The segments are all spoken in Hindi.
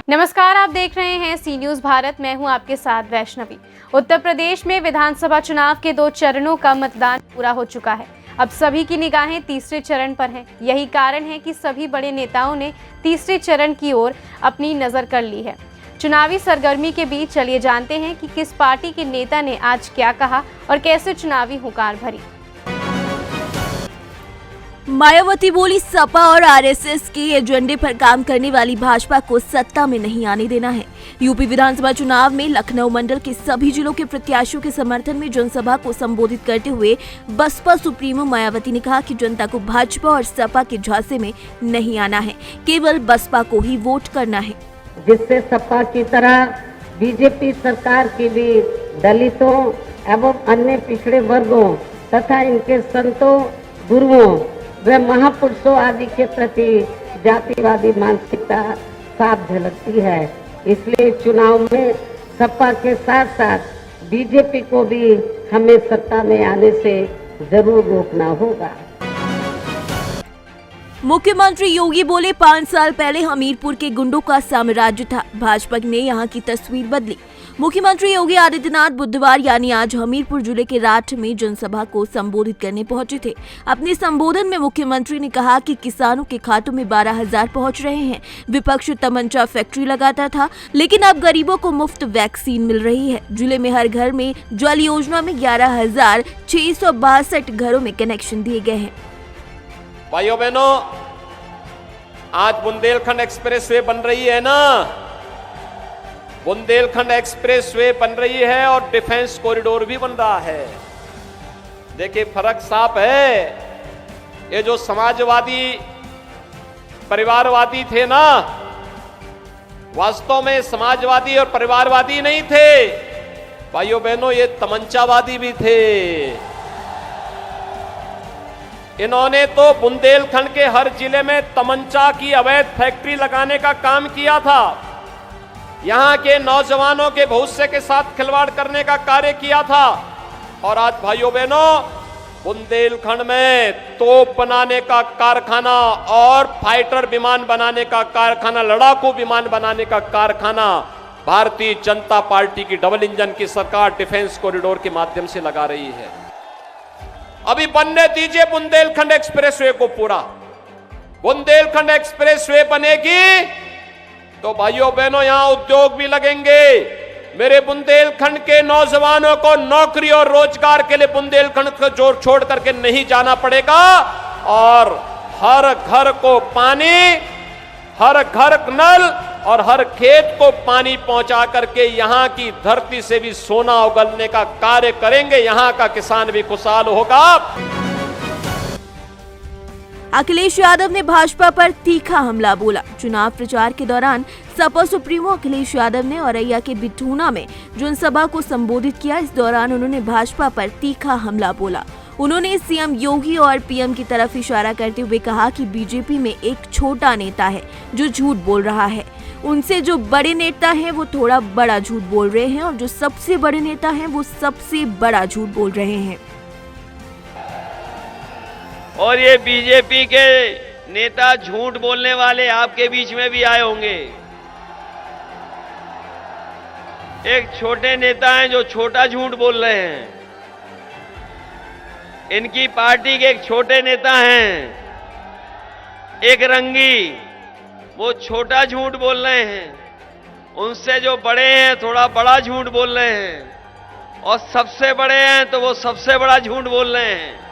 नमस्कार, आप देख रहे हैं सी न्यूज भारत। मैं हूं आपके साथ वैष्णवी। उत्तर प्रदेश में विधानसभा चुनाव के 2 चरणों का मतदान पूरा हो चुका है। अब सभी की निगाहें तीसरे चरण पर हैं। यही कारण है कि सभी बड़े नेताओं ने तीसरे चरण की ओर अपनी नजर कर ली है। चुनावी सरगर्मी के बीच चलिए जानते हैं कि किस पार्टी के नेता ने आज क्या कहा और कैसे चुनावी हुंकार भरी। मायावती बोली, सपा और आरएसएस के एजेंडे पर काम करने वाली भाजपा को सत्ता में नहीं आने देना है। यूपी विधानसभा चुनाव में लखनऊ मंडल के सभी जिलों के प्रत्याशियों के समर्थन में जनसभा को संबोधित करते हुए बसपा सुप्रीमो मायावती ने कहा कि जनता को भाजपा और सपा के झांसे में नहीं आना है, केवल बसपा को ही वोट करना है। जिससे सपा की तरह बीजेपी सरकार की भी दलितों एवं अन्य पिछड़े वर्गों तथा इनके संतों, गुरुओं व महापुरुषों आदि के प्रति जातिवादी मानसिकता साफ झलकती है। इसलिए चुनाव में सपा के साथ साथ बीजेपी को भी हमें सत्ता में आने से जरूर रोकना होगा। मुख्यमंत्री योगी बोले, 5 साल पहले हमीरपुर के गुंडों का साम्राज्य था, भाजपा ने यहां की तस्वीर बदली। मुख्यमंत्री योगी आदित्यनाथ बुधवार यानी आज हमीरपुर जिले के राठ में जनसभा को संबोधित करने पहुंचे थे। अपने संबोधन में मुख्यमंत्री ने कहा कि किसानों के खातों में 12,000 पहुंच रहे हैं। विपक्ष तमंचा फैक्ट्री लगाता था, लेकिन अब गरीबों को मुफ्त वैक्सीन मिल रही है। जिले में हर घर में जल योजना में 11,662 घरों में कनेक्शन दिए गए हैं। भाइयों बहनों, आज बुंदेलखंड एक्सप्रेसवे बन रही है ना, बुंदेलखंड एक्सप्रेसवे बन रही है और डिफेंस कॉरिडोर भी बन रहा है। देखिए फर्क साफ है। ये जो समाजवादी परिवारवादी थे ना, वास्तव में समाजवादी और परिवारवादी नहीं थे भाइयों बहनों, ये तमंचावादी भी थे। इन्होंने तो बुंदेलखंड के हर जिले में तमंचा की अवैध फैक्ट्री लगाने का काम किया था। यहां के नौजवानों के भविष्य के साथ खिलवाड़ करने का कार्य किया था। और आज भाइयों बहनों, बुंदेलखंड में तोप बनाने का कारखाना और फाइटर विमान बनाने का कारखाना, लड़ाकू विमान बनाने का कारखाना भारतीय जनता पार्टी की डबल इंजन की सरकार डिफेंस कॉरिडोर के माध्यम से लगा रही है। अभी बनने दीजिए बुंदेलखंड एक्सप्रेसवे को पूरा। बुंदेलखंड एक्सप्रेसवे बनेगी तो भाइयों बहनों यहां उद्योग भी लगेंगे। मेरे बुंदेलखंड के नौजवानों को नौकरी और रोजगार के लिए बुंदेलखंड को जोर छोड़ करके नहीं जाना पड़ेगा और हर घर को पानी, हर घर नल और हर खेत को पानी पहुंचा करके यहां की धरती से भी सोना उगलने का कार्य करेंगे। यहां का किसान भी खुशहाल होगा। अखिलेश यादव ने भाजपा पर तीखा हमला बोला। चुनाव प्रचार के दौरान सपा सुप्रीमो अखिलेश यादव ने औरैया के बिठूना में जनसभा को संबोधित किया। इस दौरान उन्होंने भाजपा पर तीखा हमला बोला। उन्होंने सीएम योगी और पीएम की तरफ इशारा करते हुए कहा कि बीजेपी में एक छोटा नेता है जो झूठ बोल रहा है। उनसे जो बड़े नेता हैं वो थोड़ा बड़ा झूठ बोल रहे हैं और जो सबसे बड़े नेता हैं वो सबसे बड़ा झूठ बोल रहे हैं। और ये बीजेपी के नेता झूठ बोलने वाले आपके बीच में भी आए होंगे। एक छोटे नेता हैं जो छोटा झूठ बोल रहे हैं। इनकी पार्टी के एक छोटे नेता हैं, एक रंगी, वो छोटा झूठ बोल रहे हैं। उनसे जो बड़े हैं थोड़ा बड़ा झूठ बोल रहे हैं और सबसे बड़े हैं तो वो सबसे बड़ा झूठ बोल रहे हैं।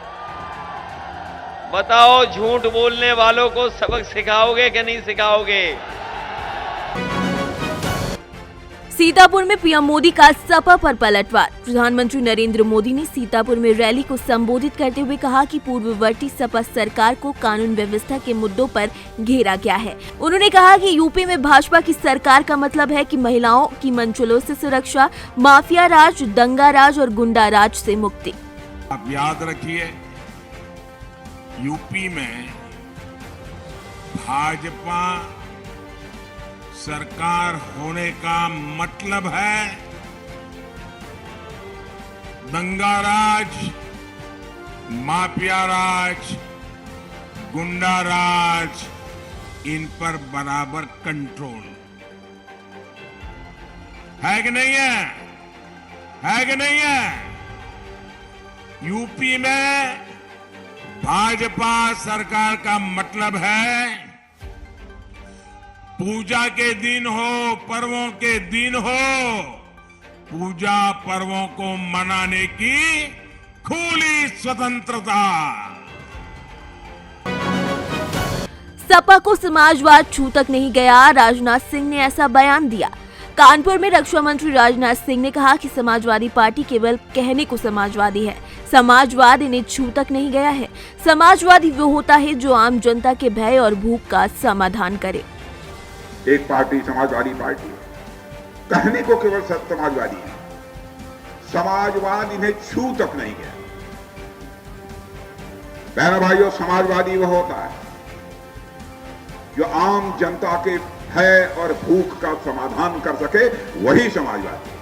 बताओ, झूठ बोलने वालों को सबक सिखाओगे कि नहीं सिखाओगे? सीतापुर में पीएम मोदी का सपा पर पलटवार। प्रधानमंत्री नरेंद्र मोदी ने सीतापुर में रैली को संबोधित करते हुए कहा कि पूर्ववर्ती सपा सरकार को कानून व्यवस्था के मुद्दों पर घेरा गया है। उन्होंने कहा कि यूपी में भाजपा की सरकार का मतलब है कि महिलाओं की मंचलों से सुरक्षा, माफिया राज, दंगा राज और गुंडा राज से मुक्ति। आप याद रखिए, यूपी में भाजपा सरकार होने का मतलब है दंगा राज, माफिया राज, गुंडा राज, इन पर बराबर कंट्रोल। है कि नहीं है? है कि नहीं है? यूपी में भाजपा सरकार का मतलब है पूजा के दिन हो, पर्वों के दिन हो, पूजा पर्वों को मनाने की खुली स्वतंत्रता। सपा को समाजवाद छू तक नहीं गया, राजनाथ सिंह ने ऐसा बयान दिया। कानपुर में रक्षा मंत्री राजनाथ सिंह ने कहा कि समाजवादी पार्टी केवल कहने को समाजवादी है, समाजवाद इन्हें छू तक नहीं गया है। समाजवादी वो होता है जो आम जनता के भय और भूख का समाधान करे। एक पार्टी समाजवादी पार्टी है, कहने को केवल समाजवादी है, समाजवाद इन्हें छू तक नहीं गया। बहनों भाइयों, समाजवादी वह होता है जो आम जनता के भय और भूख का समाधान कर सके, वही समाजवादी।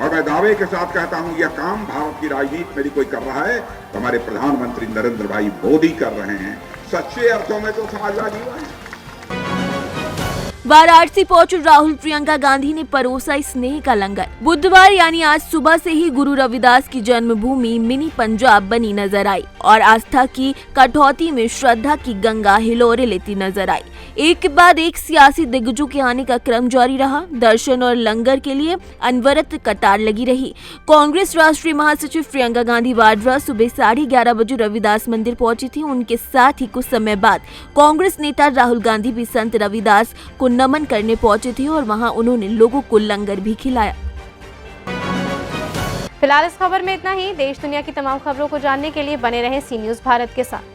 और मैं दावे के साथ कहता हूं, यह काम भारत की राजनीति में भी कोई कर रहा है तो हमारे प्रधानमंत्री नरेंद्र भाई मोदी कर रहे हैं। सच्चे अर्थों में तो समाजवादी हुआ है। वाराणसी पहुंचे राहुल, प्रियंका गांधी ने परोसा स्नेह का लंगर। बुधवार यानी आज सुबह से ही गुरु रविदास की जन्मभूमि मिनी पंजाब बनी नजर आई और आस्था की कटौती में श्रद्धा की गंगा हिलोरे लेती नजर आई। एक के बाद एक सियासी दिग्गजों के आने का क्रम जारी रहा। दर्शन और लंगर के लिए अनवरत कतार लगी रही। कांग्रेस राष्ट्रीय महासचिव प्रियंका गांधी वाड्रा सुबह 11:30 बजे रविदास मंदिर पहुंची थी। उनके साथ ही कुछ समय बाद कांग्रेस नेता राहुल गांधी भी संत रविदास को नमन करने पहुंचे थे और वहां उन्होंने लोगों को लंगर भी खिलाया। फिलहाल इस खबर में इतना ही। देश दुनिया की तमाम खबरों को जानने के लिए बने रहें सी न्यूज़ भारत के साथ।